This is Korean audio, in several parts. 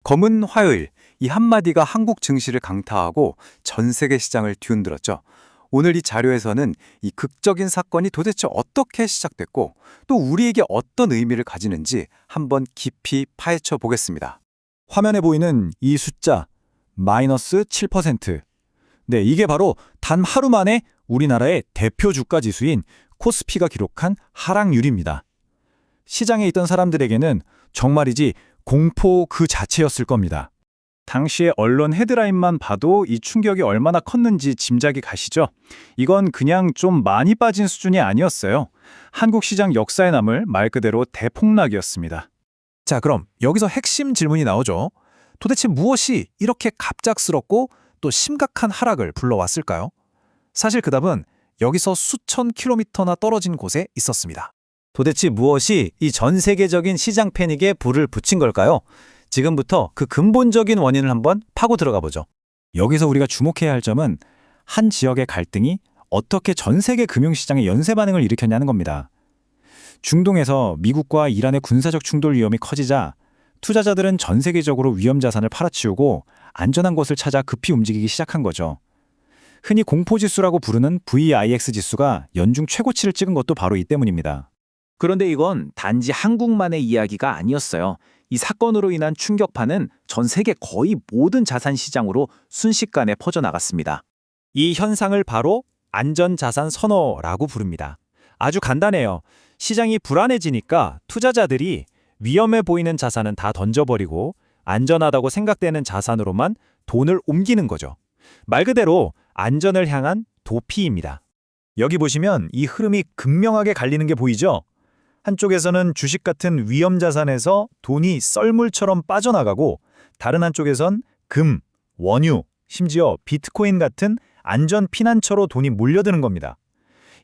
검은 화요일, 이 한마디가 한국 증시를 강타하고 전 세계 시장을 뒤흔들었죠. 오늘 이 자료에서는 이 극적인 사건이 도대체 어떻게 시작됐고 또 우리에게 어떤 의미를 가지는지 한번 깊이 파헤쳐 보겠습니다. 화면에 보이는 이 숫자, 마이너스 7%. 네, 이게 바로 단 하루 만에 우리나라의 대표 주가 지수인 코스피가 기록한 하락률입니다. 시장에 있던 사람들에게는 정말이지 공포 그 자체였을 겁니다. 당시의 언론 헤드라인만 봐도 이 충격이 얼마나 컸는지 짐작이 가시죠? 이건 그냥 좀 많이 빠진 수준이 아니었어요. 한국 시장 역사에 남을 말 그대로 대폭락이었습니다. 자, 그럼 여기서 핵심 질문이 나오죠. 도대체 무엇이 이렇게 갑작스럽고 또 심각한 하락을 불러왔을까요? 사실 그 답은 여기서 수천 킬로미터나 떨어진 곳에 있었습니다. 도대체 무엇이 이 전 세계적인 시장 패닉에 불을 붙인 걸까요? 지금부터 그 근본적인 원인을 한번 파고 들어가 보죠. 여기서 우리가 주목해야 할 점은 한 지역의 갈등이 어떻게 전 세계 금융시장의 연쇄 반응을 일으켰냐는 겁니다. 중동에서 미국과 이란의 군사적 충돌 위험이 커지자 투자자들은 전 세계적으로 위험 자산을 팔아치우고 안전한 곳을 찾아 급히 움직이기 시작한 거죠. 흔히 공포지수라고 부르는 VIX 지수가 연중 최고치를 찍은 것도 바로 이 때문입니다. 그런데 이건 단지 한국만의 이야기가 아니었어요. 이 사건으로 인한 충격파는 전 세계 거의 모든 자산 시장으로 순식간에 퍼져나갔습니다. 이 현상을 바로 안전자산 선호라고 부릅니다. 아주 간단해요. 시장이 불안해지니까 투자자들이 위험해 보이는 자산은 다 던져버리고 안전하다고 생각되는 자산으로만 돈을 옮기는 거죠. 말 그대로 안전을 향한 도피입니다. 여기 보시면 이 흐름이 극명하게 갈리는 게 보이죠? 한쪽에서는 주식 같은 위험 자산에서 돈이 썰물처럼 빠져나가고 다른 한쪽에선 금, 원유, 심지어 비트코인 같은 안전 피난처로 돈이 몰려드는 겁니다.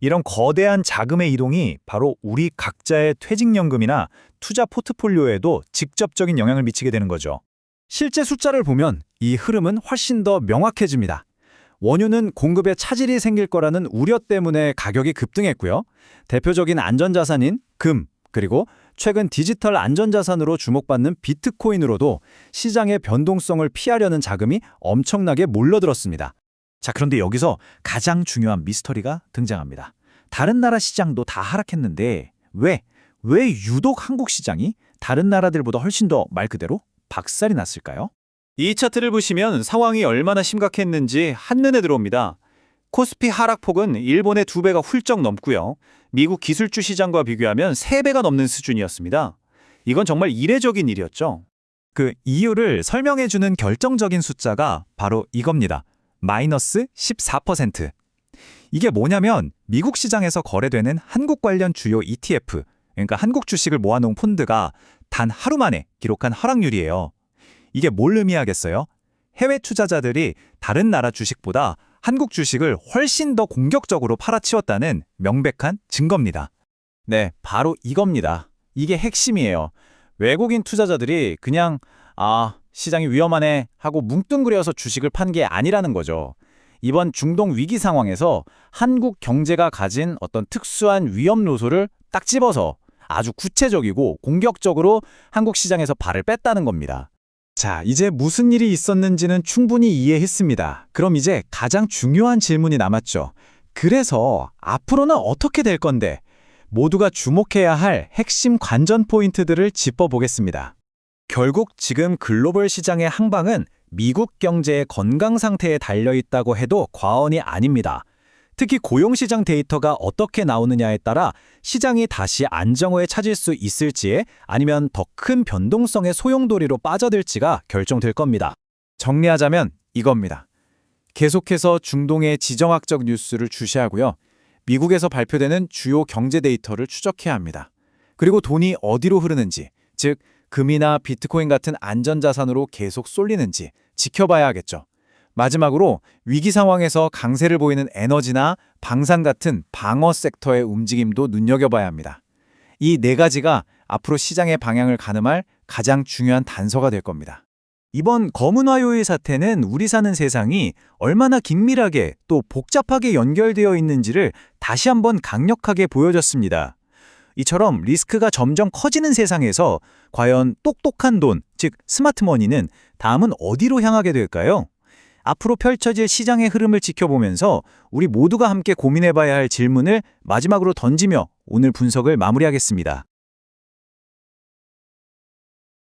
이런 거대한 자금의 이동이 바로 우리 각자의 퇴직연금이나 투자 포트폴리오에도 직접적인 영향을 미치게 되는 거죠. 실제 숫자를 보면 이 흐름은 훨씬 더 명확해집니다. 원유는 공급에 차질이 생길 거라는 우려 때문에 가격이 급등했고요. 대표적인 안전자산인 금, 그리고 최근 디지털 안전자산으로 주목받는 비트코인으로도 시장의 변동성을 피하려는 자금이 엄청나게 몰려들었습니다. 자, 그런데 여기서 가장 중요한 미스터리가 등장합니다. 다른 나라 시장도 다 하락했는데 왜 유독 한국 시장이 다른 나라들보다 훨씬 더 말 그대로 박살이 났을까요? 이 차트를 보시면 상황이 얼마나 심각했는지 한눈에 들어옵니다. 코스피 하락폭은 일본의 2배가 훌쩍 넘고요. 미국 기술주 시장과 비교하면 3배가 넘는 수준이었습니다. 이건 정말 이례적인 일이었죠. 그 이유를 설명해주는 결정적인 숫자가 바로 이겁니다. 마이너스 14%. 이게 뭐냐면 미국 시장에서 거래되는 한국 관련 주요 ETF, 그러니까 한국 주식을 모아놓은 fon드가 단 하루 만에 기록한 하락률이에요. 이게 뭘 의미하겠어요? 해외 투자자들이 다른 나라 주식보다 한국 주식을 훨씬 더 공격적으로 팔아치웠다는 명백한 증거입니다. 네, 바로 이겁니다. 이게 핵심이에요. 외국인 투자자들이 그냥 시장이 위험하네 하고 뭉뚱그려서 주식을 판 게 아니라는 거죠. 이번 중동 위기 상황에서 한국 경제가 가진 어떤 특수한 위험 요소를 딱 집어서 아주 구체적이고 공격적으로 한국 시장에서 발을 뺐다는 겁니다. 자, 이제 무슨 일이 있었는지는 충분히 이해했습니다. 그럼 이제 가장 중요한 질문이 남았죠. 그래서 앞으로는 어떻게 될 건데? 모두가 주목해야 할 핵심 관전 포인트들을 짚어보겠습니다. 결국 지금 글로벌 시장의 항방은 미국 경제의 건강 상태에 달려있다고 해도 과언이 아닙니다. 특히 고용시장 데이터가 어떻게 나오느냐에 따라 시장이 다시 안정화에 찾을 수 있을지에 아니면 더 큰 변동성의 소용돌이로 빠져들지가 결정될 겁니다. 정리하자면 이겁니다. 계속해서 중동의 지정학적 뉴스를 주시하고요. 미국에서 발표되는 주요 경제 데이터를 추적해야 합니다. 그리고 돈이 어디로 흐르는지, 즉 금이나 비트코인 같은 안전자산으로 계속 쏠리는지 지켜봐야 하겠죠. 마지막으로 위기 상황에서 강세를 보이는 에너지나 방산 같은 방어 섹터의 움직임도 눈여겨봐야 합니다. 이 4가지가 앞으로 시장의 방향을 가늠할 가장 중요한 단서가 될 겁니다. 이번 검은 화요일 사태는 우리 사는 세상이 얼마나 긴밀하게 또 복잡하게 연결되어 있는지를 다시 한번 강력하게 보여줬습니다. 이처럼 리스크가 점점 커지는 세상에서 과연 똑똑한 돈, 즉 즉 스마트머니는 다음은 어디로 향하게 될까요? 앞으로 펼쳐질 시장의 흐름을 지켜보면서 우리 모두가 함께 고민해봐야 할 질문을 마지막으로 던지며 오늘 분석을 마무리하겠습니다.